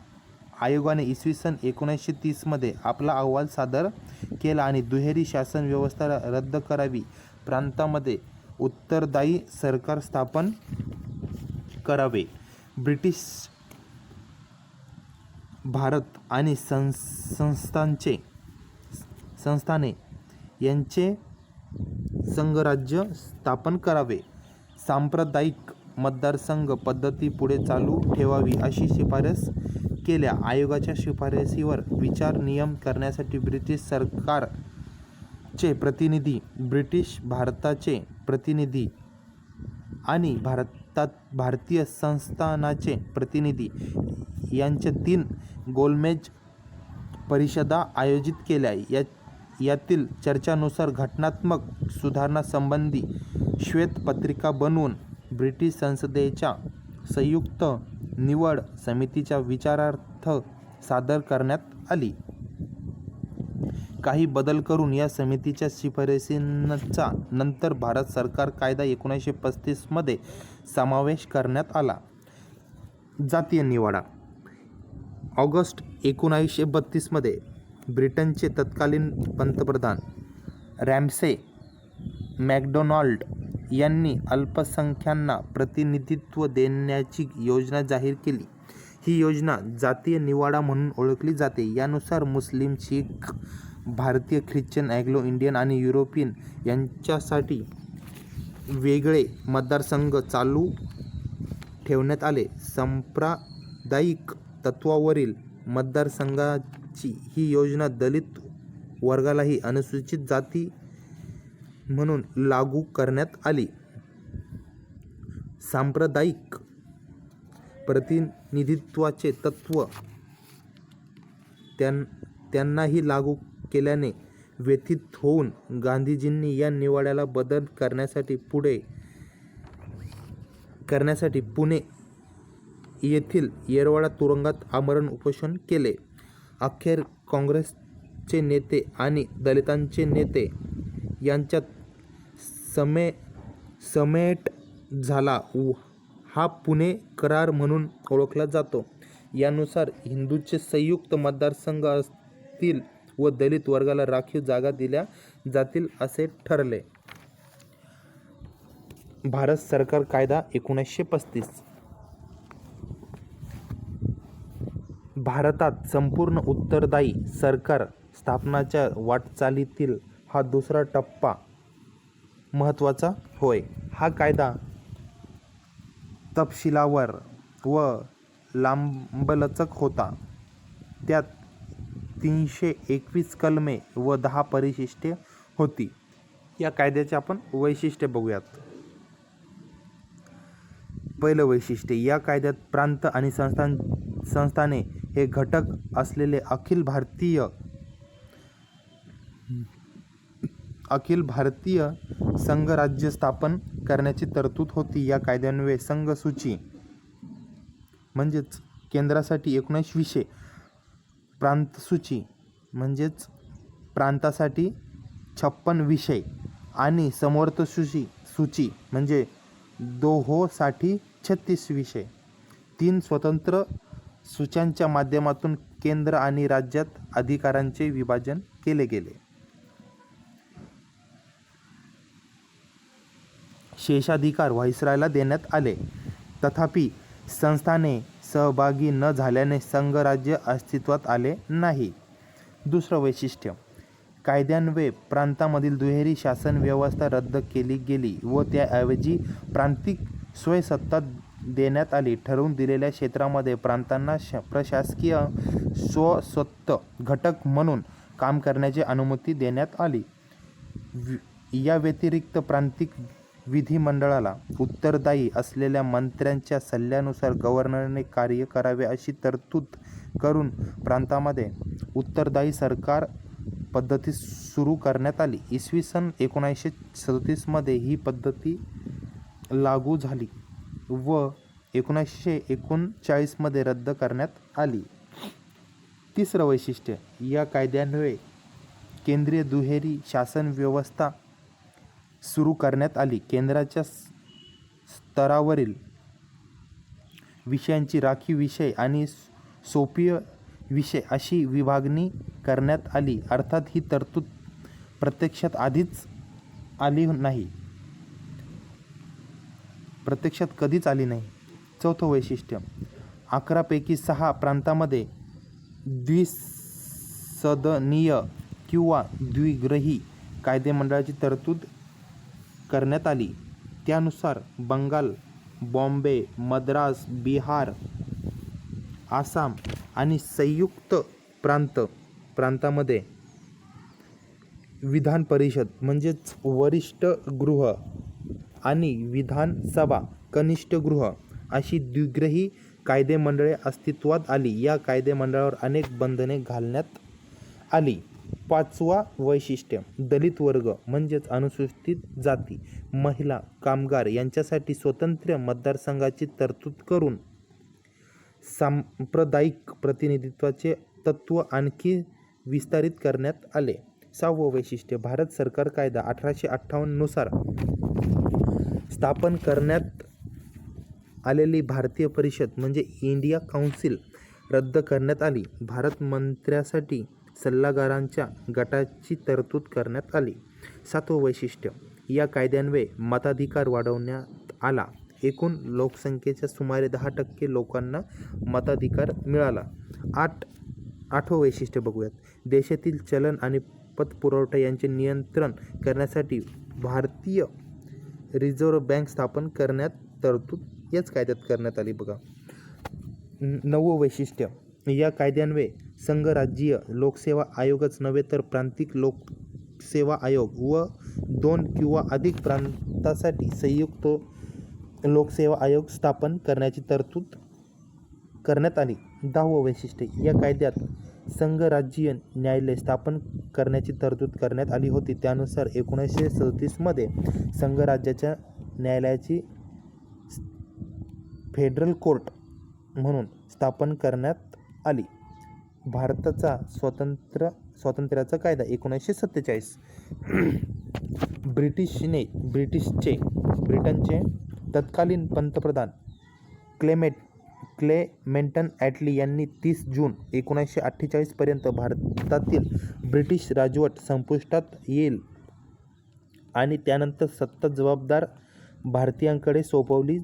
आयोगाने इसवी सन 1930 मध्ये आपला अहवाल सादर केला आणि दुहेरी शासन व्यवस्था रद्द करावी, प्रांतामध्ये उत्तरदायी सरकार स्थापन करावे, ब्रिटिश भारत आणि संस्थाने यांचे संघराज्य स्थापन करावे, सांप्रदायिक मतदारसंघ पद्धती पुढे चालू ठेवावी अशी शिफारस केल्या. आयोगाच्या शिफारसीवर विचार-नियम करण्यासाठी ब्रिटिश सरकारचे प्रतिनिधी, ब्रिटिश भारताचे प्रतिनिधी आणि भारतीय संस्थानाचे प्रतिनिधी यांच्या 3 गोलमेज परिषदा आयोजित केल्या. यातील चर्चानुसार घटनात्मक सुधारणांसंबंधी श्वेतपत्रिका बनवून ब्रिटिश संसदेच्या संयुक्त निवड समितीच्या विचारार्थ सादर करण्यात आली. काही बदल करून या समितीच्या शिफारसींचा नंतर भारत सरकार कायदा 1935 मध्ये समावेश करण्यात आला. जातीय निवाडा. ऑगस्ट 1932 मध्ये ब्रिटनचे तत्कालीन पंतप्रधान रॅमसे मॅकडोनाल्ड यांनी अल्पसंख्यांना प्रतिनिधित्व देण्याची योजना जाहीर केली. ही योजना जातीय निवाडा म्हणून ओळखली जाते. यानुसार मुस्लिम, शीख, भारतीय, ख्रिश्चन, अँग्लो इंडियन आणि युरोपियन यांच्यासाठी वेगळे मतदारसंघ चालू ठेवण्यात आले. सांप्रदायिक तत्त्वावरील मतदारसंघाची ही योजना दलित वर्गालाही अनुसूचित जाती म्हणून लागू करण्यात आली. सांप्रदायिक प्रतिनिधित्वाचे तत्त्व त्यांनाही लागू केल्याने व्यथित होऊन गांधीजींनी या निवाड्याला बदल करण्यासाठी पुणे येथील येरवडा तुरुंगात आमरण उपोषण केले. अखेर काँग्रेसचे नेते आणि दलितांचे नेते यांच्यात समेट झाला. हा पुणे करार म्हणून ओळखला जातो. यानुसार हिंदूंचे संयुक्त मतदारसंघ असतील व दलित वर्गाला राखीव जागा दिल्या जातील असे ठरले. भारत सरकार कायदा 1935. भारतात संपूर्ण उत्तरदायी सरकार स्थापनाच्या वाटचालीतील हा दुसरा टप्पा महत्त्वाचा होय. हा कायदा तपशीलवार व लांबलचक होता. त्यात 321 कलमे व 10 परिशिष्टे होती. या कायद्याचे आपण वैशिष्ट्ये बघूयात. पहिलं वैशिष्ट्य, या कायद्यात प्रांत आणि संस्थाने हे घटक असलेले अखिल भारतीय संघराज्य स्थापन करण्याची तरतूद होती. या कायद्यान्वये संघसूची म्हणजेच केंद्रासाठी 19 विषय, प्रांतसूची म्हणजेच प्रांतासाठी 56 विषय आणि समवर्तसूची म्हणजे दोहोसाठी 36 विषय, 3 स्वतंत्र सूच्यांच्या माध्यमातून केंद्र आणि राज्यात अधिकारांचे विभाजन केले गेले. शेषाधिकार व्हाईसरॉयला देण्यात आले. तथापि संस्थाने सहभागी न झाल्याने संघराज्य अस्तित्वात आले नाही. दुसरं वैशिष्ट्य, कायद्यान्वये प्रांतांमधील दुहेरी शासन व्यवस्था रद्द केली गेली व त्याऐवजी प्रांतिक स्वयंसत्ता देण्यात आली. ठरवून दिलेल्या क्षेत्रामध्ये प्रांतांना प्रशासकीय स्वतंत्र घटक म्हणून काम करण्याची अनुमती देण्यात आली. या व्यतिरिक्त प्रांतिक विधिमंडळाला उत्तरदायी असलेल्या मंत्र्यांच्या सल्ल्यानुसार गव्हर्नरने कार्य करावे अशी तरतूद करून प्रांतांमध्ये उत्तरदायी सरकार पद्धती सुरू करण्यात आली. इसवी सन 1937 मध्ये ही पद्धती लागू झाली व 1939 मध्ये रद्द करण्यात आली. तिसरं वैशिष्ट्य, या कायद्यान्वये केंद्रीय दुहेरी शासन व्यवस्था सुरू करण्यात आली. केंद्राच्या स्तरावरील विषयांची राखीव विषय आणि सोपीय विषय अशी विभागणी करण्यात आली. अर्थात ही तरतूद प्रत्यक्षात कधीच आली नाही. चौथं वैशिष्ट्य, 11 पैकी 6 प्रांतांमध्ये द्विसदनीय किंवा द्विग्रही कायदेमंडळाची तरतूद करण्यात आली. त्यानुसार बंगाल, बॉम्बे, मद्रास, बिहार, आसाम आणि संयुक्त प्रांतांमध्ये विधान परिषद म्हणजेच वरिष्ठ गृह आणि विधानसभा कनिष्ठ गृह अशी द्विग्रही कायदेमंडळे अस्तित्वात आली. या कायदेमंडळावर अनेक बंधने घालण्यात आली. पाचवा वैशिष्ट्य, दलित वर्ग म्हणजेच अनुसूचित जाती, महिला, कामगार यांच्यासाठी स्वतंत्र मतदारसंघाची तरतूद करून सांप्रदायिक प्रतिनिधित्वाचे तत्त्व आणखी विस्तारित करण्यात आले. 6वं वैशिष्ट्य, भारत सरकार कायदा 1858 नुसार स्थापन करण्यात आलेली भारतीय परिषद म्हणजे इंडिया काउन्सिल रद्द करण्यात आली. भारत मंत्र्यासाठी सल्लागारांच्या गटाची तरतूद करण्यात आली. 7वं वैशिष्ट्य, या कायद्यान्वये मताधिकार वाढवण्यात आला. एकूण लोकसंख्येच्या सुमारे 10% लोकांना मताधिकार मिळाला. 8वं वैशिष्ट्य बघूयात, देशातील चलन आणि पतपुरवठा यांचे नियंत्रण करण्यासाठी भारतीय रिझर्व्ह बँक स्थापन करण्यात तरतूद याच कायद्यात करण्यात आली. बघा 9वं वैशिष्ट्य, या कायद्यान्वये संघराज्यीय लोकसेवा आयोगच नव्हे तर प्रांतिक लोकसेवा आयोग व 2 किंवा अधिक प्रांतासाठी संयुक्त लोकसेवा आयोग स्थापन करण्याची तरतूद करण्यात आली. 10वं वैशिष्ट्य, या कायद्यात संघराज्यीय न्यायालय स्थापन करण्याची तरतूद करण्यात आली होती. त्यानुसार 1937 मध्ये संघराज्याच्या न्यायालयाची फेडरल कोर्ट म्हणून स्थापन करण्यात आली. भारताचा स्वातंत्र्याचा कायदा 1947. ब्रिटनचे तत्कालीन पंतप्रधान क्लेमेंटन ॲटली यांनी 30 जून 1948 पर्यंत भारतातील ब्रिटिश राजवट संपुष्टात येईल आणि त्यानंतर सत्ता जबाबदार भारतीयांकडे सोपवली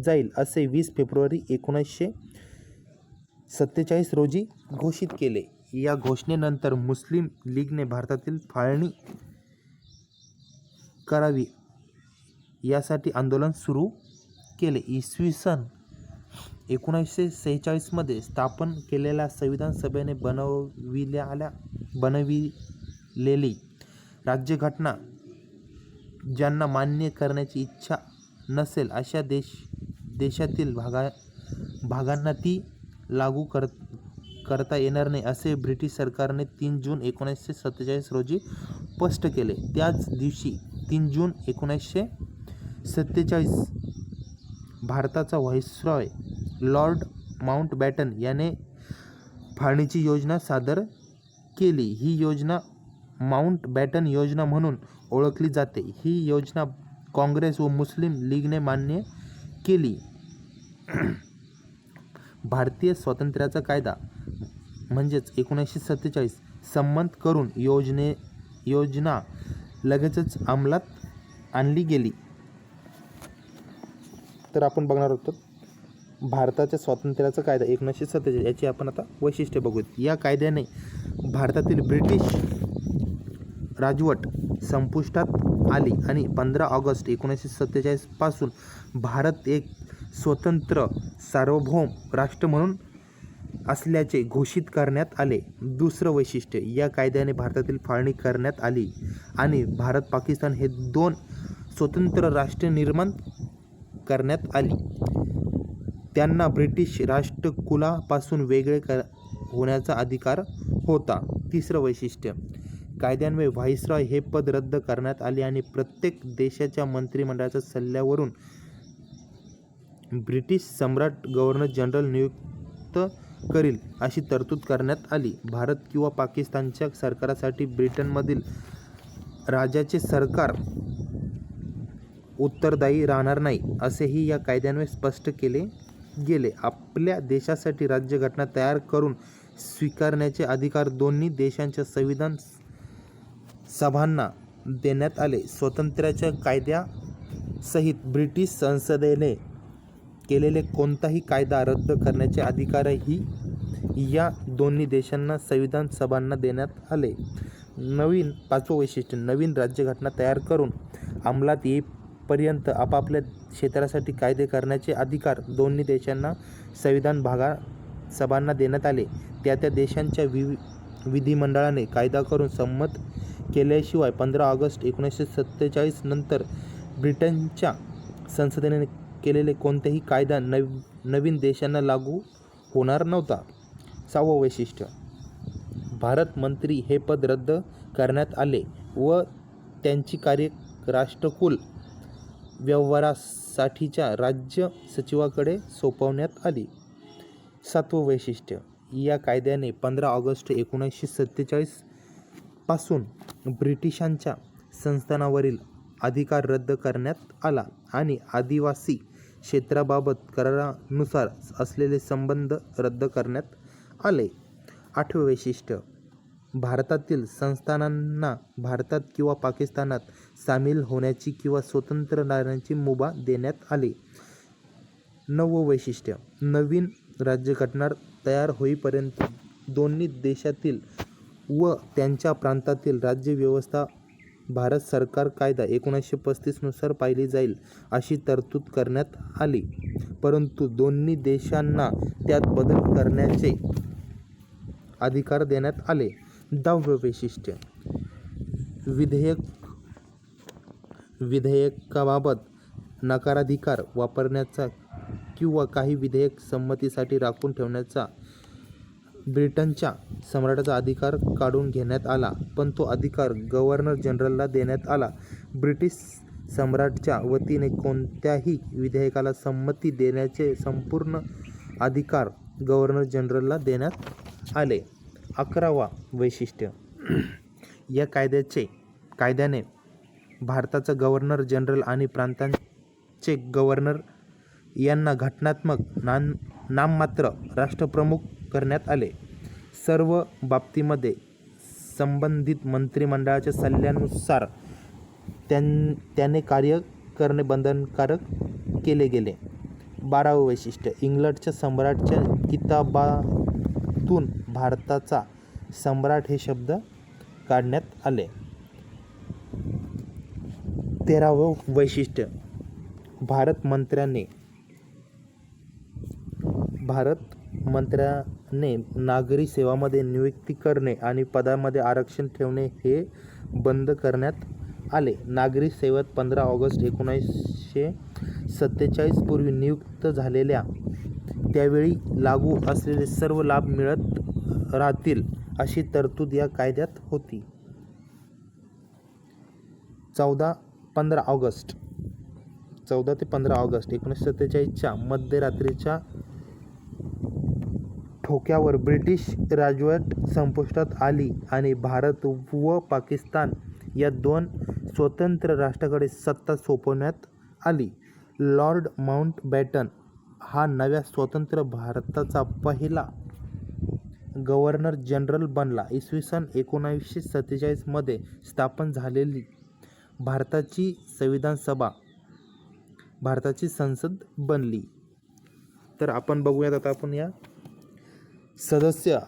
जाईल असे 20 फेब्रुवारी 1947 रोजी घोषित केले. या घोषणेनंतर मुस्लिम लीगने भारतातील फाळणी करावी यासाठी आंदोलन सुरू केले. इसवी सन 1946 मध्ये स्थापन केलेल्या संविधान सभेने बनविलेली राज्यघटना ज्यांना मान्य करण्याची इच्छा नसेल अशा देशातील भागांना ती लागू करता येणार नाही असे ब्रिटिश सरकारने 3 जून 1947 रोजी स्पष्ट केले. त्याच दिवशी 3 जून 1947 भारताचा व्हाईसरॉय लॉर्ड माउंटबॅटन याने फाळणीची योजना सादर केली. ही योजना माउंटबॅटन योजना म्हणून ओळखली जाते. ही योजना काँग्रेस व मुस्लिम लीगने मान्य केली. भारतीय स्वातंत्र्याचा कायदा म्हणजेच 1947 संमत करून योजना लगेचच अंमलात आणली गेली. तर आपण बघणार आहोत भारताच्या स्वातंत्र्याचा कायदा 1947 याची आपण आता वैशिष्ट्य बघूया. या कायद्याने भारतातील ब्रिटिश राजवट संपुष्टात आली आणि 15 ऑगस्ट 1947 पासून भारत एक स्वतंत्र सार्वभौम राष्ट्र म्हणून असल्याचे घोषित करण्यात आले. दुसरं वैशिष्ट्य, या कायद्याने भारतातील फाळणी करण्यात आली आणि भारत पाकिस्तान हे 2 स्वतंत्र राष्ट्र निर्माण करण्यात आली. त्यांना ब्रिटिश राष्ट्रकुलापासून वेगळे होण्याचा अधिकार होता. तिसरं वैशिष्ट्य, कायद्यान्वये व्हाईसरॉय हे पद रद्द करण्यात आले आणि प्रत्येक देशाच्या मंत्रिमंडळाच्या सल्ल्यावरून ब्रिटिश सम्राट गव्हर्नर जनरल नियुक्त करील अशी तरतूद करण्यात आली. भारत किंवा पाकिस्तानच्या सरकारासाठी ब्रिटनमधील राजाचे सरकार उत्तरदायी राहणार नाही असेही या कायद्यान्वये स्पष्ट केले गेले. आपल्या देशासाठी राज्यघटना तयार करून स्वीकारण्याचे अधिकार दोन्ही देशांच्या संविधान सभांना देण्यात आले. स्वातंत्र्याच्या कायद्यासहित ब्रिटिश संसदेने केलेले कोणताही कायदा रद्द करण्याचे अधिकारही या दोन्ही देशांना संविधान सभांना देण्यात आले. 5वं वैशिष्ट्य, नवीन राज्यघटना तयार करून अंमलात येईपर्यंत आपापल्या क्षेत्रासाठी कायदे करण्याचे अधिकार दोन्ही देशांना संविधान सभांना देण्यात आले. त्या देशांच्या विधिमंडळाने कायदा करून संमत केल्याशिवाय 15 ऑगस्ट 1947 नंतर ब्रिटनच्या संसदेने केलेले कोणतेही कायदा नवीन देशांना लागू होणार नव्हता. 6वं वैशिष्ट्य, भारत मंत्री हे पद रद्द करण्यात आले व त्यांची कार्य राष्ट्रकुल व्यवहारास साठीच्या राज्य सचिवाकडे सोपवण्यात आली. 7वं वैशिष्ट्य, या कायद्याने 15 ऑगस्ट 1947 पासून ब्रिटिशांच्या संस्थानावरील अधिकार रद्द करण्यात आला आणि आदिवासी क्षेत्राबाबत करारानुसार असलेले संबंध रद्द करण्यात आले. 8वे वैशिष्ट्य, भारतातील संस्थानांना भारतात किंवा पाकिस्तानात सामील होण्याची किंवा स्वतंत्र राहण्याची मुभा देण्यात आली. 9वं वैशिष्ट्य, नवीन राज्यघटना तयार होईपर्यंत दोन्ही देशातील व त्यांच्या प्रांतातील राज्यव्यवस्था भारत सरकार कायदा 1935 नुसार पाळली जाईल अशी तरतूद करण्यात आली, परंतु दोन्ही देशांना त्यात बदल करण्याचे अधिकार देण्यात आले. 10वे वैशिष्ट्य, विधेयकाबाबत नकाराधिकार वापरण्याचा किंवा काही विधेयक संमतीसाठी राखून ठेवण्याचा ब्रिटनच्या सम्राटाचा अधिकार काढून घेण्यात आला, पण तो अधिकार गव्हर्नर जनरलला देण्यात आला. ब्रिटिश सम्राटच्या वतीने कोणत्याही विधेयकाला संमती देण्याचे संपूर्ण अधिकार गव्हर्नर जनरलला देण्यात आले. 11वा वैशिष्ट्य, या कायद्याने भारताचा गव्हर्नर जनरल आणि प्रांतांचे गव्हर्नर यांना घटनात्मक नाममात्र राष्ट्रप्रमुख करण्यात आले. सर्व बाबतीमध्ये संबंधित मंत्रिमंडळाच्या सल्ल्यानुसार त्याने कार्य करणे बंधनकारक केले गेले. 12वे वैशिष्ट्य, इंग्लंडच्या सम्राटच्या किताबातून भारताचा सम्राट हे शब्द काढण्यात आले. 13वं वैशिष्ट्य, भारत मंत्र्याने नागरी सेवामध्ये नियुक्ती करणे आणि पदामध्ये आरक्षण ठेवणे हे बंद करण्यात आले. नागरी सेवेत 15 ऑगस्ट 1947 पूर्वी नियुक्त झालेल्या त्यावेळी लागू असलेले सर्व लाभ मिळत राहतील अशी तरतूद या कायद्यात होती. 14 ते 15 ऑगस्ट 1947च्या मध्यरात्रीच्या ठोक्यावर ब्रिटिश राजवट संपुष्टात आली आणि भारत व पाकिस्तान या दोन स्वतंत्र राष्ट्रांकडे सत्ता सोपवण्यात आली. लॉर्ड माउंटबॅटन हा नव्या स्वतंत्र भारताचा पहिला गव्हर्नर जनरल बनला. इसवी सन 1947 मध्ये स्थापन झालेली भारताची संविधान सभा भारताची संसद बनली. तर आपण बघूयात आता आपण या सदस्य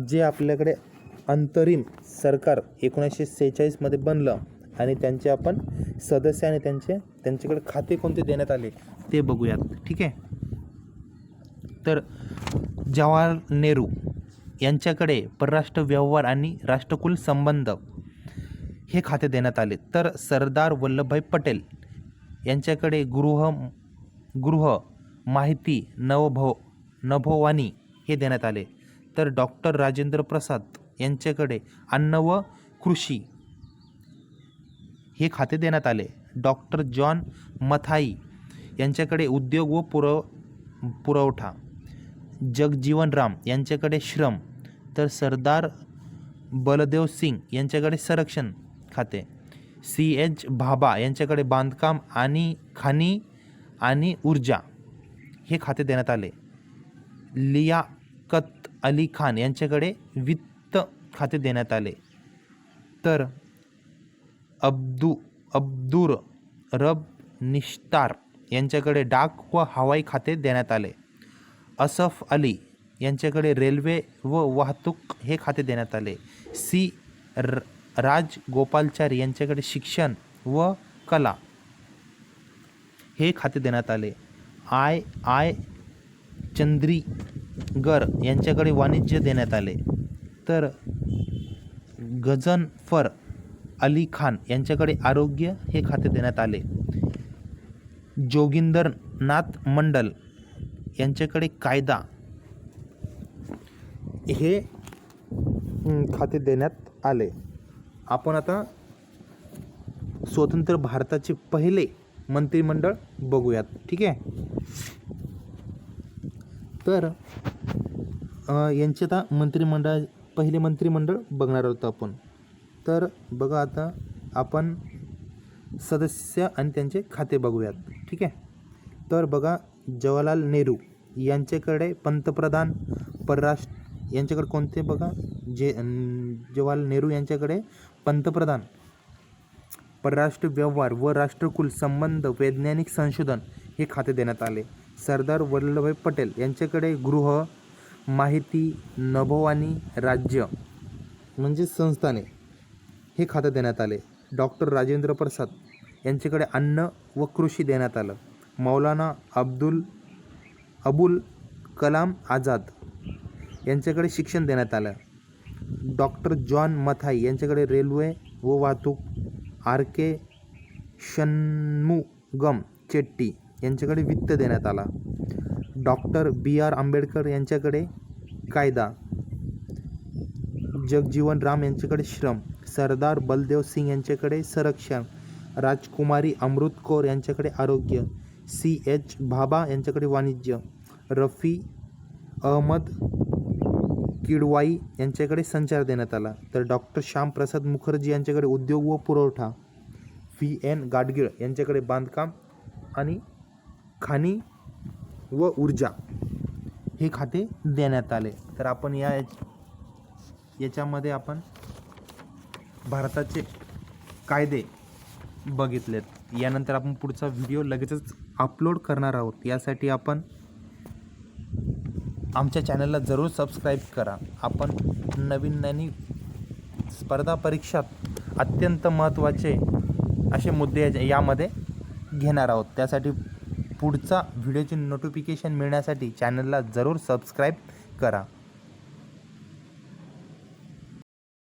जे आपल्याकडे अंतरिम सरकार 1946 मध्ये बनलं आणि त्यांचे आपण सदस्य आणि त्यांच्याकडे खाते कोणते देण्यात आले ते बघूयात. ठीक आहे. तर जवाहरलाल नेहरू यांच्याकडे परराष्ट्र व्यवहार आणि राष्ट्रकुल संबंध हे खाते देण्यात आले. तर सरदार वल्लभभाई पटेल यांच्याकडे गृह माहिती नभोवाणी हे देण्यात आले. तर डॉक्टर राजेंद्र प्रसाद यांच्याकडे अन्न व कृषी हे खाते देण्यात आले. डॉक्टर जॉन मथाई यांच्याकडे उद्योग व पुरवठा. जगजीवन राम यांच्याकडे श्रम. तर सरदार बलदेव सिंग यांच्याकडे संरक्षण खाते. C.H. भाभा यांच्याकडे बांधकाम आणि खाणी आणि ऊर्जा हे खाते देण्यात आले. लियाकत अली खान यांच्याकडे वित्त खाते देण्यात आले. तर अब्दुर रब निश्तार यांच्याकडे डाक व हवाई खाते देण्यात आले. असफ अली यांच्याकडे रेल्वे व वाहतूक हे खाते देण्यात आले. C. राजगोपालचारी यांच्याकडे शिक्षण व कला हे खाते देण्यात आले. I. चंद्रीगर यांच्याकडे वाणिज्य देण्यात आले. तर गझनफर अली खान यांच्याकडे आरोग्य हे खाते देण्यात आले. जोगिंदरनाथ मंडल यांच्याकडे कायदा हे खाते देण्यात आले. आपण आता स्वतंत्र भारताचे पहिले मंत्रिमंडळ बघूयात. ठीक आहे. तर यांचे आता पहिले मंत्रिमंडळ बघणार आहोत आपण. तर बघा आता आपण सदस्य आणि त्यांचे खाते बघूयात. ठीक आहे. तर बघा, जवाहरलाल नेहरू यांच्याकडे पंतप्रधान, परराष्ट्र यांच्याकडे कोणते बघा, जवाहरलाल नेहरू यांच्याकडे पंतप्रधान, परराष्ट्र व्यवहार व राष्ट्रकुल संबंध, वैज्ञानिक संशोधन हे खाते देण्यात आले. सरदार वल्लभभाई पटेल यांच्याकडे गृह, माहिती, नभोवाणी, राज्य म्हणजे संस्थाने हे खाते देण्यात आले. डॉक्टर राजेंद्र प्रसाद यांच्याकडे अन्न व कृषी देण्यात आलं. मौलाना अबुल कलाम आझाद यांच्याकडे शिक्षण देण्यात आलं. डॉक्टर जॉन मथाई यांच्याकडे रेल्वे व वाहतूक. RK षण्मुगम चेट्टी यांच्याकडे वित्त देण्यात आला. डॉक्टर BR आंबेडकर यांच्याकडे कायदा. जगजीवन राम यांच्याकडे श्रम. सरदार बलदेव सिंग यांच्याकडे संरक्षण. राजकुमारी अमृत कौर यांच्याकडे आरोग्य. CH भाभा यांच्याकडे वाणिज्य. रफी अहमद किडवाई यांच्याकडे संचार देण्यात आला. तर डॉक्टर श्यामप्रसाद मुखर्जी यांच्याकडे उद्योग व पुरवठा. VN गाडगीळ यांच्याकडे बांधकाम आणि खाणी व ऊर्जा हे खाते देण्यात आले. तर आपण याच्यामध्ये आपण भारताचे कायदे बघितलेत. यानंतर आपण पुढचा व्हिडिओ लगेचच अपलोड करणार आहोत. यासाठी आपण आमच्या चॅनलला जरूर सबस्क्राईब करा. आपण नवीन आणि स्पर्धा परीक्षात अत्यंत महत्त्वाचे असे मुद्दे यामध्ये घेणार आहोत. त्यासाठी पुढचा व्हिडिओची नोटिफिकेशन मिळण्यासाठी चॅनलला जरूर सबस्क्राईब करा.